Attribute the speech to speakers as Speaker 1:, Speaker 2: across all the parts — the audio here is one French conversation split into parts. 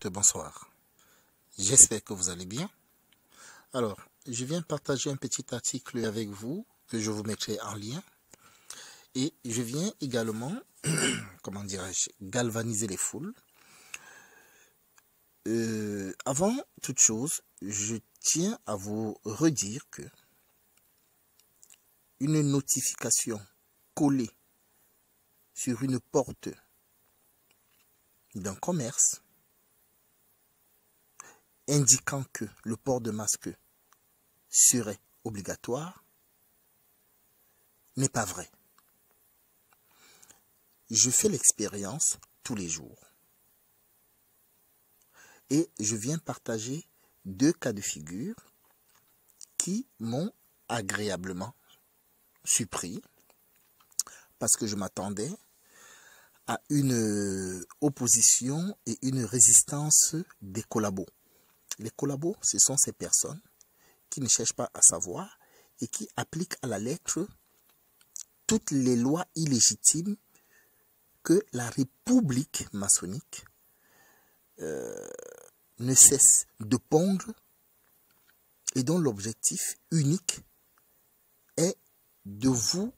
Speaker 1: internautes, bonsoir. J'espère que vous allez bien. Alors, je viens partager un petit article avec vous que je vous mettrai en lien. Et je viens également, comment dirais-je, galvaniser les foules. Avant toute chose, je tiens à vous redire que une notification collée sur une porte d'un commerce indiquant que le port de masque serait obligatoire n'est pas vrai. Je fais l'expérience tous les jours. Et je viens partager deux cas de figure qui m'ont agréablement surpris parce que je m'attendais à une opposition et une résistance des collabos. Les collabos, ce sont ces personnes qui ne cherchent pas à savoir et qui appliquent à la lettre toutes les lois illégitimes que la République maçonnique ne cesse de pondre et dont l'objectif unique est de vous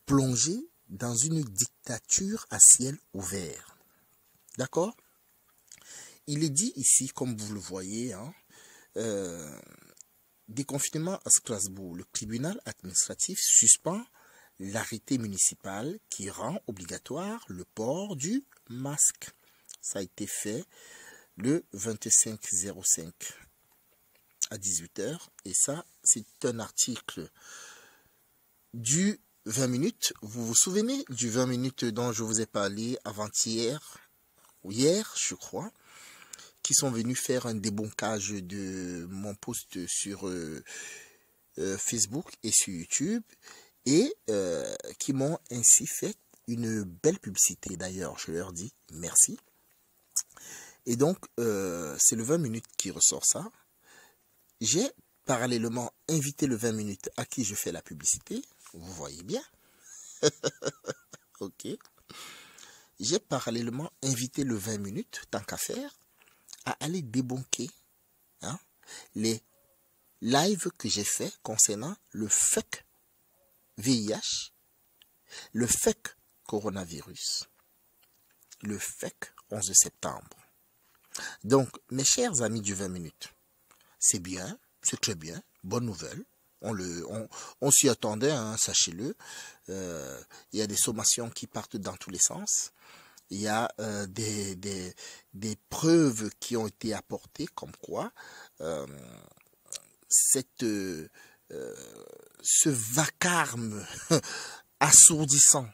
Speaker 1: plonger dans une dictature à ciel ouvert. D'accord? Il est dit ici, comme vous le voyez, hein, déconfinement à Strasbourg. Le tribunal administratif suspend l'arrêté municipal qui rend obligatoire le port du masque. Ça a été fait le 25/05 à 18 h. Et ça, c'est un article du 20 minutes. Vous vous souvenez du 20 minutes dont je vous ai parlé avant-hier, ou hier, je crois, qui sont venus faire un débunkage de mon post sur Facebook et sur YouTube et qui m'ont ainsi fait une belle publicité. D'ailleurs, je leur dis merci. Et donc, c'est le 20 minutes qui ressort ça. J'ai parallèlement invité le 20 minutes à qui je fais la publicité. Vous voyez bien. Ok. J'ai parallèlement invité le 20 minutes, tant qu'à faire, à aller débunker les lives que j'ai fait concernant le fake VIH, le fake coronavirus, le fake 11 septembre. Donc, mes chers amis du 20 minutes, c'est bien, c'est très bien, bonne nouvelle. On s'y attendait, hein, sachez-le. Il y a des sommations qui partent dans tous les sens. Il y a des preuves qui ont été apportées comme quoi ce vacarme assourdissant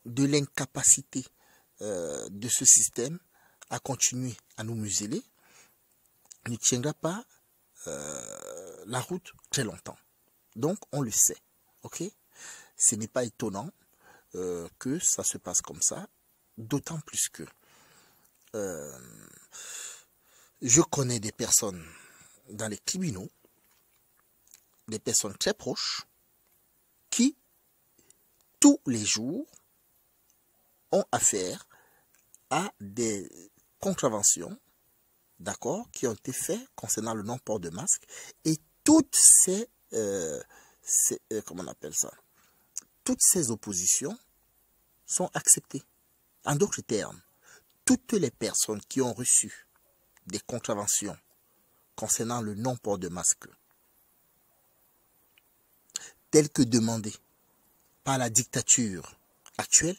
Speaker 1: de l'incapacité de ce système à continuer à nous museler ne tiendra pas la route très longtemps. Donc on le sait, ok? Ce n'est pas étonnant que ça se passe comme ça, d'autant plus que je connais des personnes dans les tribunaux, des personnes très proches, qui tous les jours ont affaire à des contraventions, d'accord, qui ont été faites concernant le non-port de masque, et toutes comment on appelle ça, toutes ces oppositions sont acceptées. En d'autres termes, toutes les personnes qui ont reçu des contraventions concernant le non-port de masque, telles que demandées par la dictature actuelle,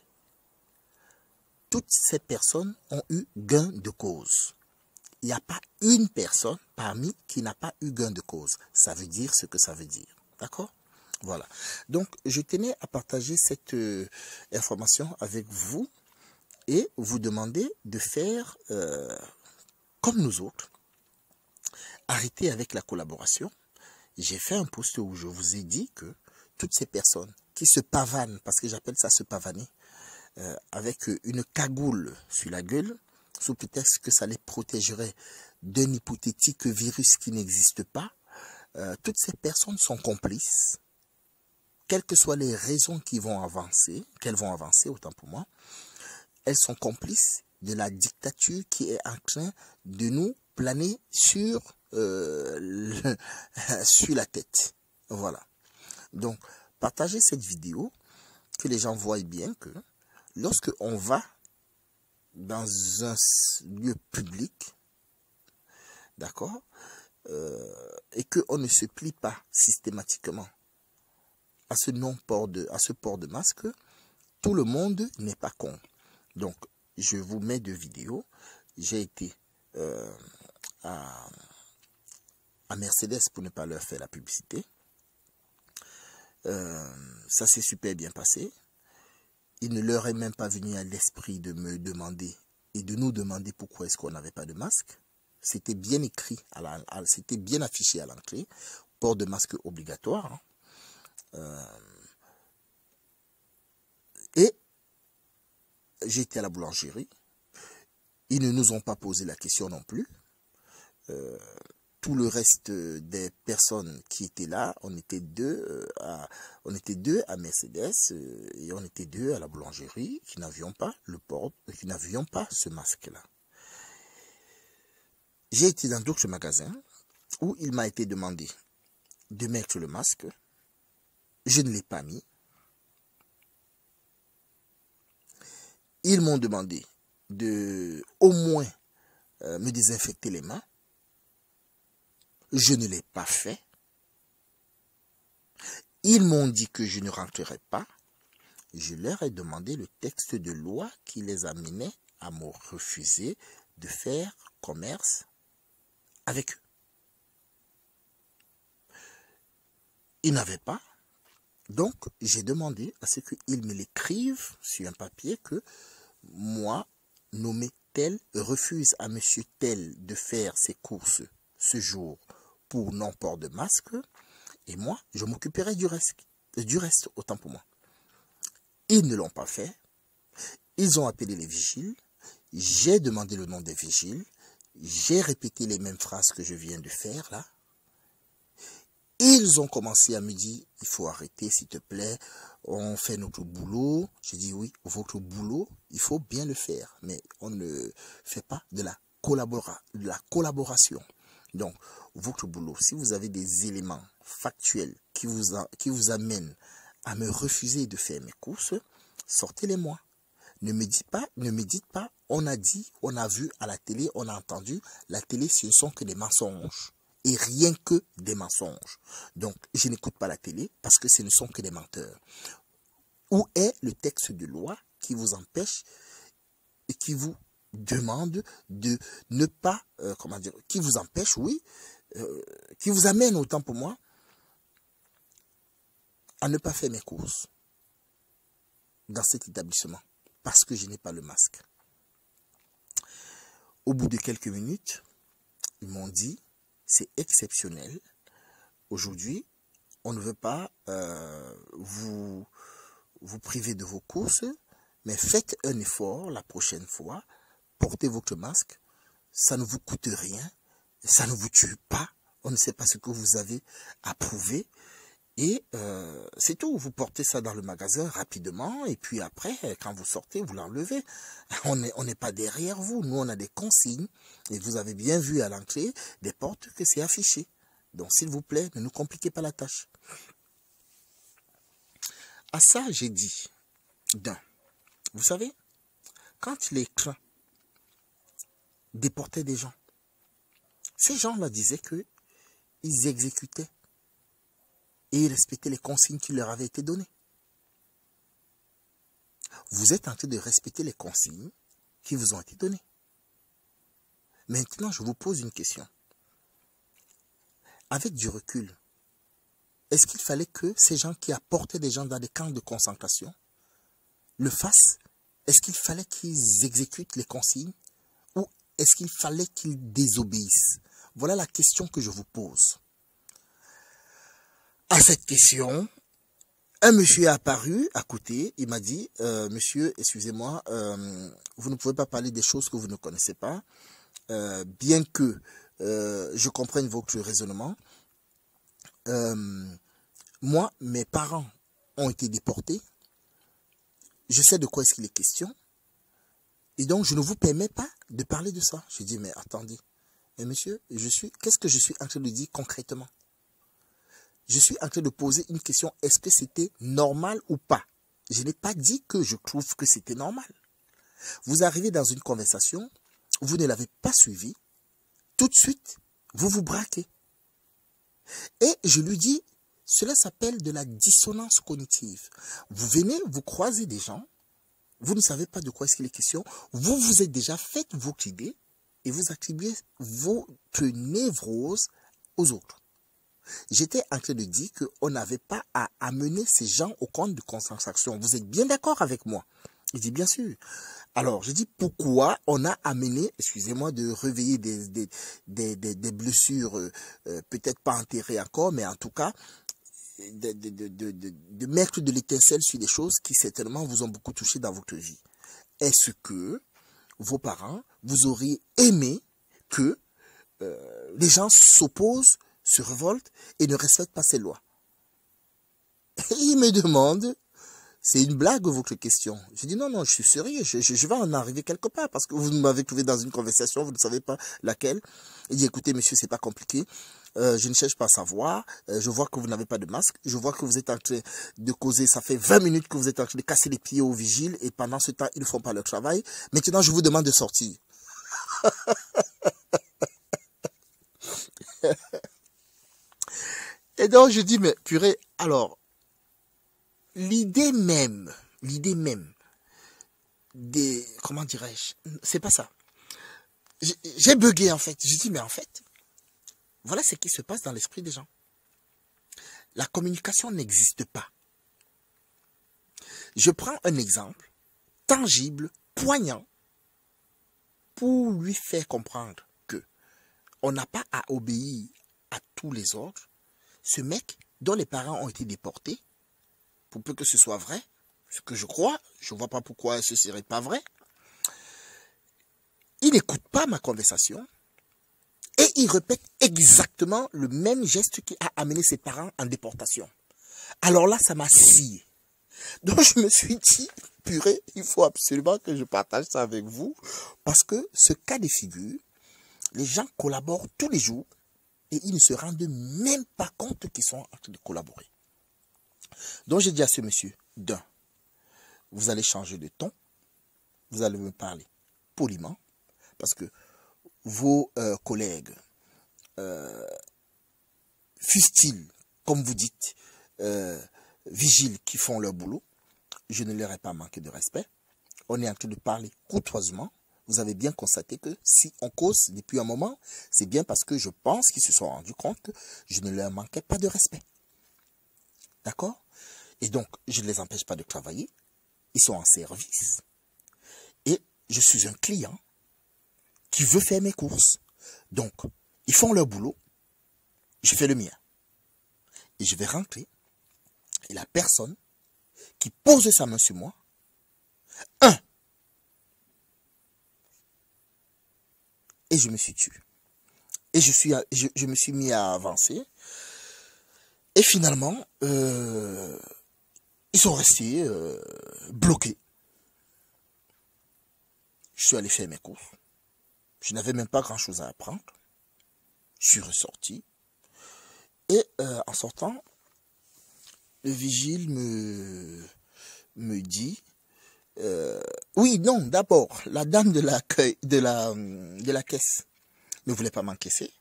Speaker 1: toutes ces personnes ont eu gain de cause. Il n'y a pas une personne parmi qui n'a pas eu gain de cause. Ça veut dire ce que ça veut dire. D'accord? Voilà. Donc, je tenais à partager cette information avec vous et vous demander de faire comme nous autres. Arrêtez avec la collaboration. J'ai fait un post où je vous ai dit que toutes ces personnes qui se pavanent, parce que j'appelle ça se pavaner, avec une cagoule sur la gueule, sous prétexte que ça les protégerait d'un hypothétique virus qui n'existe pas, toutes ces personnes sont complices, quelles que soient les raisons qu'elles vont avancer, autant pour moi, elles sont complices de la dictature qui est en train de nous planer sur, sur la tête. Voilà. Donc, partagez cette vidéo, que les gens voient bien que lorsque on va dans un lieu public, d'accord, et qu'on ne se plie pas systématiquement à ce port de masque, tout le monde n'est pas con. Donc, je vous mets deux vidéos. J'ai été à Mercedes pour ne pas leur faire la publicité. Ça s'est super bien passé. Il ne leur est même pas venu à l'esprit de me demander et de nous demander pourquoi est-ce qu'on n'avait pas de masque. C'était bien écrit, c'était bien affiché à l'entrée. Port de masque obligatoire. Et j'étais à la boulangerie. Ils ne nous ont pas posé la question non plus. Tout le reste des personnes qui étaient là, on était deux à Mercedes et on était deux à la boulangerie qui n'avions pas ce masque-là. J'ai été dans d'autres magasins où il m'a été demandé de mettre le masque. Je ne l'ai pas mis. Ils m'ont demandé de au moins me désinfecter les mains. Je ne l'ai pas fait. Ils m'ont dit que je ne rentrerai pas. Je leur ai demandé le texte de loi qui les amenait à me refuser de faire commerce avec eux. Ils n'avaient pas. Donc, j'ai demandé à ce qu'ils me l'écrivent sur un papier que moi, nommé tel, refuse à monsieur tel de faire ses courses ce jour pour non-port de masque. Et moi, je m'occuperai du reste, autant pour moi. Ils ne l'ont pas fait. Ils ont appelé les vigiles. J'ai demandé le nom des vigiles. J'ai répété les mêmes phrases que je viens de faire là. Ils ont commencé à me dire, il faut arrêter s'il te plaît, on fait notre boulot. J'ai dit oui, votre boulot, il faut bien le faire, mais on ne fait pas de la collaboration. Donc, votre boulot, si vous avez des éléments factuels qui vous amènent à me refuser de faire mes courses, sortez-les-moi. Ne me dites pas, on a dit, on a vu à la télé, on a entendu, la télé, ce ne sont que des mensonges. Et rien que des mensonges. Donc, je n'écoute pas la télé parce que ce ne sont que des menteurs. Où est le texte de loi qui vous empêche et qui vous demande de ne pas, qui vous empêche, oui, qui vous amène autant pour moi à ne pas faire mes courses dans cet établissement parce que je n'ai pas le masque. Au bout de quelques minutes, ils m'ont dit, c'est exceptionnel. Aujourd'hui, on ne veut pas vous priver de vos courses, mais faites un effort la prochaine fois. Portez votre masque. Ça ne vous coûte rien. Ça ne vous tue pas. On ne sait pas ce que vous avez à prouver. Et c'est tout. Vous portez ça dans le magasin rapidement. Et puis après, quand vous sortez, vous l'enlevez. On n'est pas derrière vous. Nous, on a des consignes. Et vous avez bien vu à l'entrée des portes que c'est affiché. Donc, s'il vous plaît, ne nous compliquez pas la tâche. À ça, j'ai dit, vous savez, quand les trains déportaient des gens, ces gens-là disaient qu'ils exécutaient et ils respectaient les consignes qui leur avaient été données. Vous êtes en train de respecter les consignes qui vous ont été données. Maintenant, je vous pose une question. Avec du recul, est-ce qu'il fallait que ces gens qui apportaient des gens dans des camps de concentration le fassent? Est-ce qu'il fallait qu'ils exécutent les consignes? Ou est-ce qu'il fallait qu'ils désobéissent? Voilà la question que je vous pose. À cette question, un monsieur est apparu à côté. Il m'a dit, monsieur, excusez-moi, vous ne pouvez pas parler des choses que vous ne connaissez pas. Bien que je comprenne votre raisonnement. Moi, mes parents ont été déportés. Je sais de quoi est-ce qu'il est question. Et donc, je ne vous permets pas de parler de ça. Je dis, mais attendez. Mais monsieur, qu'est-ce que je suis en train de dire concrètement? Je suis en train de poser une question. Est-ce que c'était normal ou pas? Je n'ai pas dit que je trouve que c'était normal. Vous arrivez dans une conversation, vous ne l'avez pas suivi, tout de suite, vous vous braquez. Et je lui dis, cela s'appelle de la dissonance cognitive. Vous venez, vous croisez des gens, vous ne savez pas de quoi est-ce qu'il est question, vous vous êtes déjà fait votre idée et vous attribuez votre névrose aux autres. J'étais en train de dire qu'on n'avait pas à amener ces gens au compte de concentration. Vous êtes bien d'accord avec moi? Il dit bien sûr. Alors, je dis pourquoi on a amené, excusez-moi de réveiller des blessures, peut-être pas enterrées encore, mais en tout cas, de mettre de l'étincelle sur des choses qui certainement vous ont beaucoup touché dans votre vie. Est-ce que vos parents, vous auriez aimé que les gens s'opposent, se révoltent et ne respectent pas ces lois? Et il me demande, c'est une blague votre question? Je dis non, je suis sérieux, je vais en arriver quelque part parce que vous m'avez trouvé dans une conversation, vous ne savez pas laquelle. Il dit écoutez monsieur, c'est pas compliqué, je ne cherche pas à savoir, je vois que vous n'avez pas de masque, je vois que vous êtes en train de causer, ça fait 20 minutes que vous êtes en train de casser les pieds aux vigiles et pendant ce temps ils ne font pas leur travail. Maintenant je vous demande de sortir. Et donc je dis mais purée, alors l'idée même des, comment dirais-je, c'est pas ça. J'ai bugué en fait. Je dis mais en fait, voilà ce qui se passe dans l'esprit des gens. La communication n'existe pas. Je prends un exemple tangible, poignant, pour lui faire comprendre que on n'a pas à obéir à tous les ordres. Ce mec dont les parents ont été déportés, pour peu que ce soit vrai, ce que je crois, je ne vois pas pourquoi ce ne serait pas vrai, il n'écoute pas ma conversation et il répète exactement le même geste qui a amené ses parents en déportation. Alors là, ça m'a scié. Donc je me suis dit, purée, il faut absolument que je partage ça avec vous, parce que ce cas de figure, les gens collaborent tous les jours et ils ne se rendent même pas compte qu'ils sont en train de collaborer. Donc j'ai dit à ce monsieur, d'un, vous allez changer de ton, vous allez me parler poliment, parce que vos collègues, fussent-ils, comme vous dites, vigiles qui font leur boulot, je ne leur ai pas manqué de respect. On est en train de parler courtoisement. Vous avez bien constaté que si on cause depuis un moment, c'est bien parce que je pense qu'ils se sont rendus compte que je ne leur manquais pas de respect. D'accord? Et donc, je ne les empêche pas de travailler. Ils sont en service. Et je suis un client qui veut faire mes courses. Donc, ils font leur boulot. Je fais le mien. Et je vais rentrer. Et la personne qui pose sa main sur moi, et je me suis tué. Et je me suis mis à avancer. Et finalement, ils sont restés bloqués. Je suis allé faire mes courses. Je n'avais même pas grand-chose à apprendre. Je suis ressorti. Et en sortant, le vigile me dit... oui, non, d'abord, la dame de la caisse ne voulait pas m'encaisser.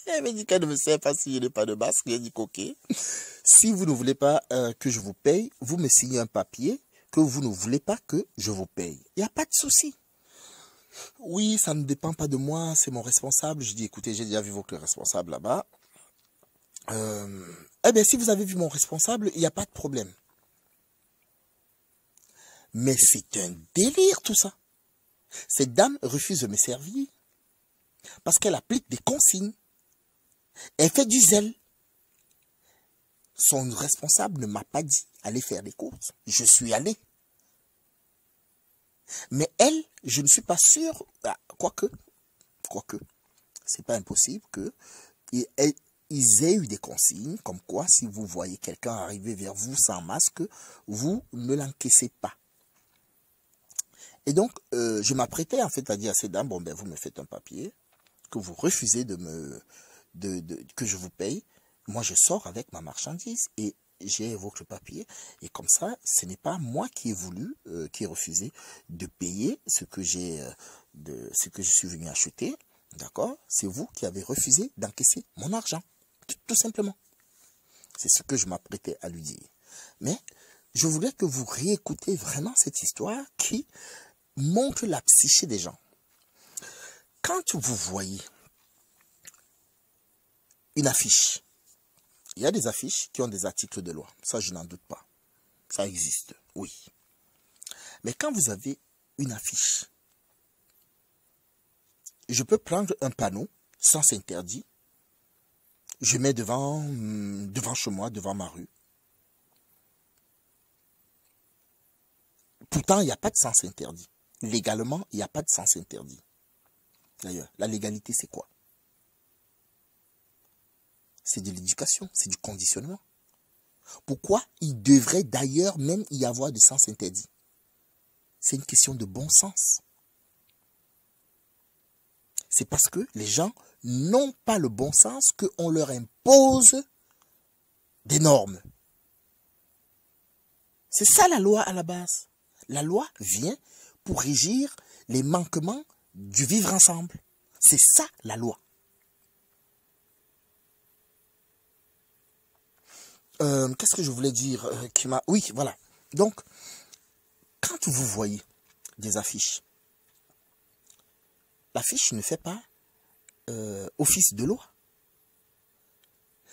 Speaker 1: Elle m'a dit qu'elle ne me sait pas si je n'ai pas de masque. J'ai dit ok. Si vous ne voulez pas que je vous paye, vous me signez un papier que vous ne voulez pas que je vous paye. Il n'y a pas de souci. Oui, ça ne dépend pas de moi, c'est mon responsable. Je dis écoutez, j'ai déjà vu votre responsable là-bas. Eh bien, si vous avez vu mon responsable, il n'y a pas de problème. Mais c'est un délire tout ça. Cette dame refuse de me servir parce qu'elle applique des consignes. Elle fait du zèle. Son responsable ne m'a pas dit aller faire des courses. Je suis allé. Mais elle, je ne suis pas sûr, quoique, c'est pas impossible que ils aient eu des consignes comme quoi si vous voyez quelqu'un arriver vers vous sans masque, vous ne l'encaissez pas. Et donc, je m'apprêtais en fait à dire à ces dames, bon ben vous me faites un papier, que vous refusez que je vous paye. Moi, je sors avec ma marchandise et j'ai votre papier. Et comme ça, ce n'est pas moi qui ai voulu, qui ai refusé de payer ce que ce que je suis venu acheter. D'accord? C'est vous qui avez refusé d'encaisser mon argent. Tout simplement. C'est ce que je m'apprêtais à lui dire. Mais je voulais que vous réécoutez vraiment cette histoire qui montre la psyché des gens. Quand vous voyez une affiche, il y a des affiches qui ont des articles de loi. Ça, je n'en doute pas. Ça existe, oui. Mais quand vous avez une affiche, je peux prendre un panneau, sens interdit, je mets devant chez moi, devant ma rue. Pourtant, il n'y a pas de sens interdit. Légalement, il n'y a pas de sens interdit. D'ailleurs, la légalité, c'est quoi? C'est de l'éducation, c'est du conditionnement. Pourquoi il devrait d'ailleurs même y avoir de sens interdit? C'est une question de bon sens. C'est parce que les gens n'ont pas le bon sens qu'on leur impose des normes. C'est ça la loi à la base. La loi vient pour régir les manquements du vivre ensemble. C'est ça la loi. Qu'est-ce que je voulais dire Oui, voilà. Donc, quand vous voyez des affiches, l'affiche ne fait pas office de loi.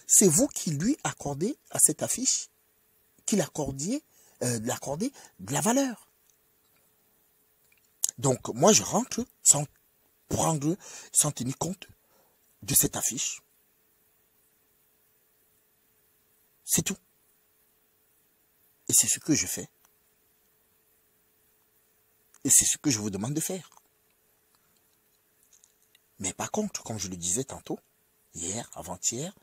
Speaker 1: C'est vous qui lui accordez à cette affiche, qui l'accordez de la valeur. Donc, moi, je rentre sans tenir compte de cette affiche. C'est tout. Et c'est ce que je fais. Et c'est ce que je vous demande de faire. Mais par contre, comme je le disais tantôt, hier, avant-hier,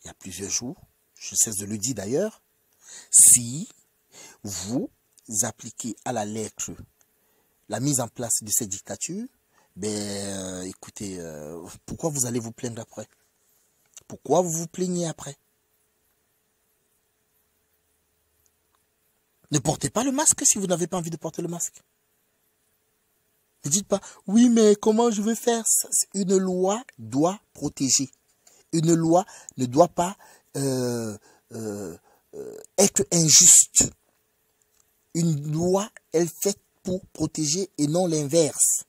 Speaker 1: il y a plusieurs jours, je cesse de le dire d'ailleurs, si vous appliquez à la lettre la mise en place de cette dictature, écoutez, pourquoi vous allez vous plaindre après? Pourquoi vous vous plaignez après? Ne portez pas le masque si vous n'avez pas envie de porter le masque. Ne dites pas, oui, mais comment je vais faire ça? Une loi doit protéger. Une loi ne doit pas être injuste. Une loi, elle est faite pour protéger et non l'inverse.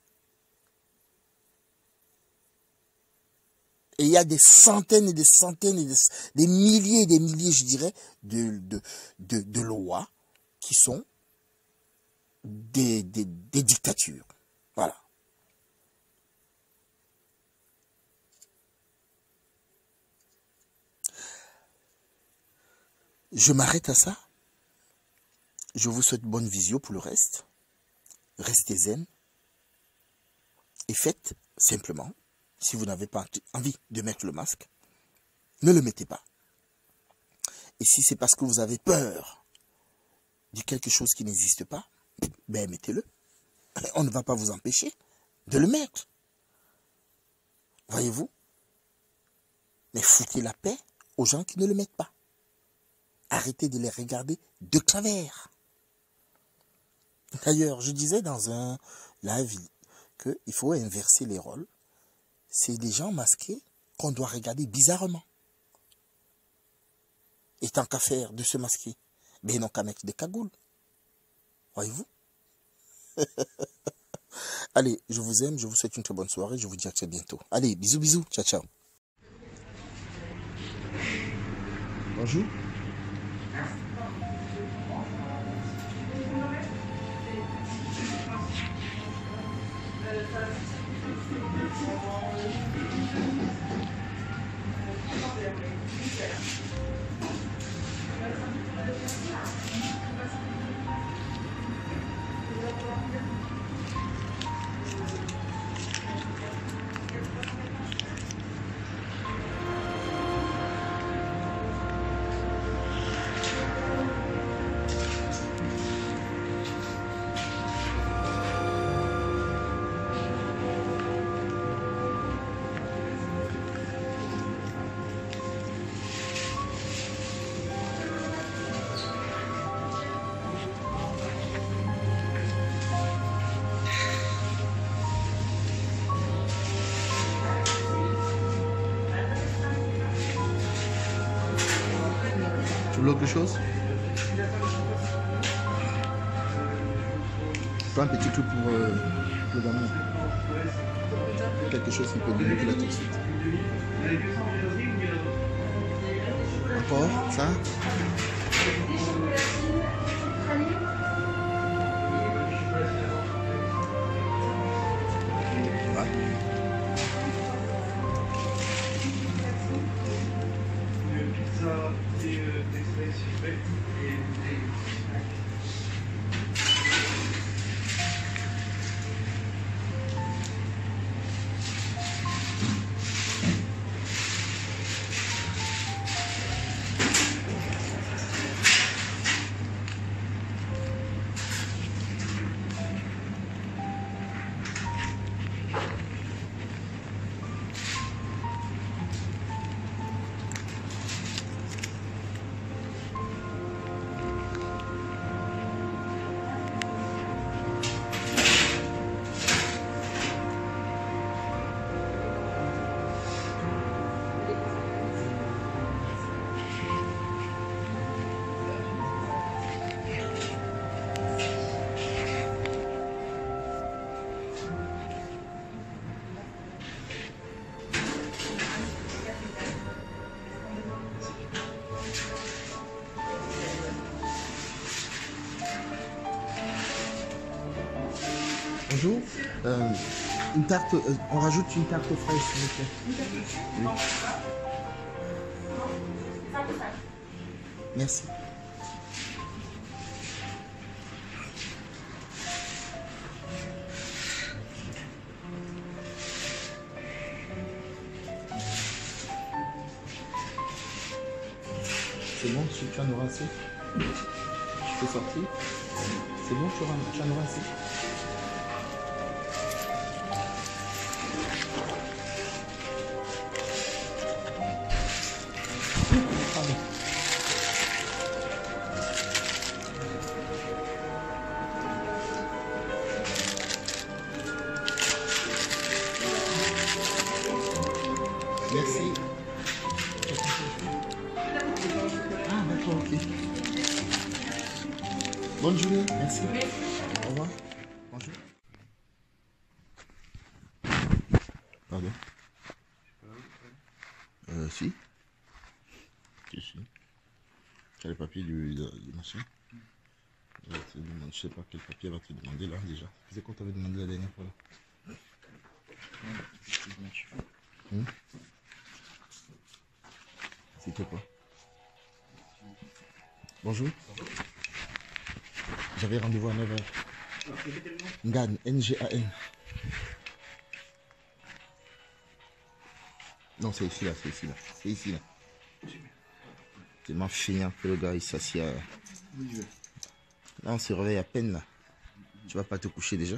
Speaker 1: Et il y a des centaines et des centaines et des milliers, je dirais, de lois qui sont des dictatures. Voilà. Je m'arrête à ça. Je vous souhaite bonne visio pour le reste. Restez zen. Et faites simplement, si vous n'avez pas envie de mettre le masque, ne le mettez pas. Et si c'est parce que vous avez peur de quelque chose qui n'existe pas, mettez-le. On ne va pas vous empêcher de le mettre. Voyez-vous? Mais foutez la paix aux gens qui ne le mettent pas. Arrêtez de les regarder de travers. D'ailleurs, je disais dans un live qu'il faut inverser les rôles. C'est des gens masqués qu'on doit regarder bizarrement. Et tant qu'à faire de se masquer, ils n'ont qu'à mettre des cagoules. Voyez-vous? Allez, je vous aime, je vous souhaite une très bonne soirée, je vous dis à très bientôt. Allez, bisous, bisous, ciao, ciao. Bonjour. voulez autre chose? Pas un petit truc pour le gamin. Quelque chose qui peut débloquer la tout de suite. Encore ça? Bonjour. Une tarte, on rajoute une tarte fraîche, s'il vous plaît. Oui. Merci. C'est bon, tu en auras assez? Je peux sortir? C'est bon, tu en auras assez? Merci. Ah, d'accord, ok. Bonne journée, merci. Au revoir. Bonjour. Pardon. Si. Si. Tu as le papier du machin. Je sais pas quel papier va te demander là déjà. C'est quoi t'avais demandé la dernière fois là? C'était quoi? Bonjour. J'avais rendez-vous à 9h. Ngan, N-G-A-N. Non, c'est ici là, c'est ici là. C'est ici là. Tellement feignant que le gars il s'assied. Là on se réveille à peine là. Tu vas pas te coucher déjà?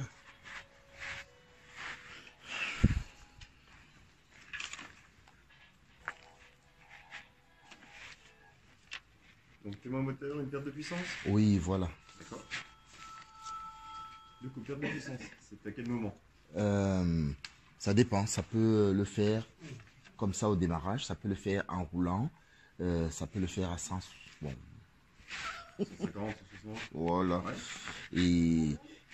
Speaker 2: Donc paiement moteur, une perte de puissance?
Speaker 1: Oui, voilà.
Speaker 2: D'accord. Du coup, perte de puissance, c'est à quel moment?
Speaker 1: Ça dépend, ça peut le faire comme ça au démarrage, ça peut le faire en roulant, ça peut le faire à 100. Bon.
Speaker 2: 150, 160.
Speaker 1: Voilà.
Speaker 2: Ouais.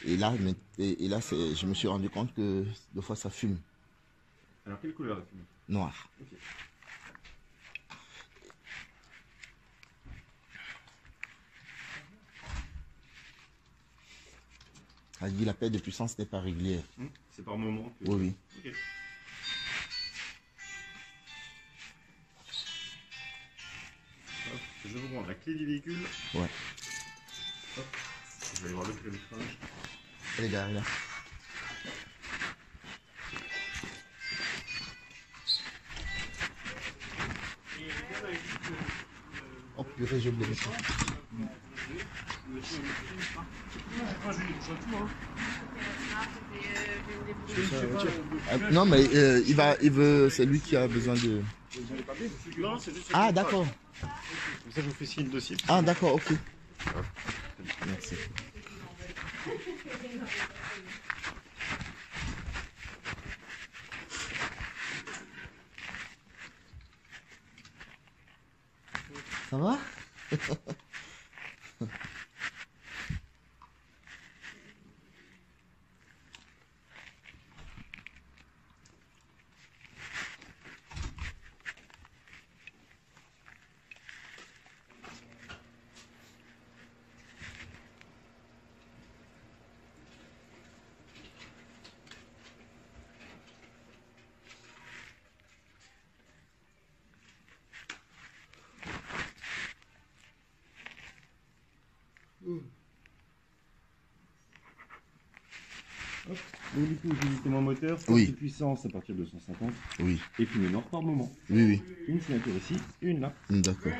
Speaker 1: Et là, je me suis rendu compte que des fois ça fume.
Speaker 2: Alors, quelle couleur la fumée?
Speaker 1: Noir.
Speaker 2: Ok.
Speaker 1: Elle dit la perte de puissance n'est pas régulière.
Speaker 2: C'est par moment que...
Speaker 1: Oui, oui.
Speaker 2: Ok. Hop, je vais vous prendre la clé du véhicule.
Speaker 1: Ouais.
Speaker 2: Hop. Je vais aller voir le kilométrage.
Speaker 1: Elle est derrière là. Oh purée, j'ai oublié ça. Non mais il veut, c'est lui qui a besoin de.
Speaker 2: Non, c'est juste...
Speaker 1: Ah d'accord.
Speaker 2: Comme ça, je vous fais signer le dossier.
Speaker 1: Ah d'accord, ok. Merci. Ça va?
Speaker 2: Hop. Donc du coup, j'ai visité mon moteur,
Speaker 1: Oui.
Speaker 2: de puissance à partir de 150,
Speaker 1: Oui,
Speaker 2: et puis le nord par moment.
Speaker 1: oui,
Speaker 2: Une signature ici, une là.
Speaker 1: oui. D'accord.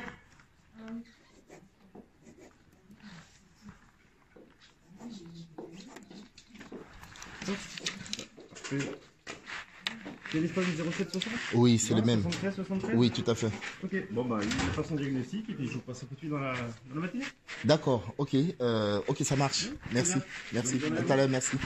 Speaker 2: Parfait. C'est l'espace du 0760
Speaker 1: Oui, c'est le même.
Speaker 2: 73, 73
Speaker 1: Oui, tout à fait.
Speaker 2: Ok, bon bah, il passe son diagnostic et puis je vous passe un coup de fil dans la matinée.
Speaker 1: D'accord, ok. Ok, ça marche. Merci. Merci. À tout à l'heure, merci.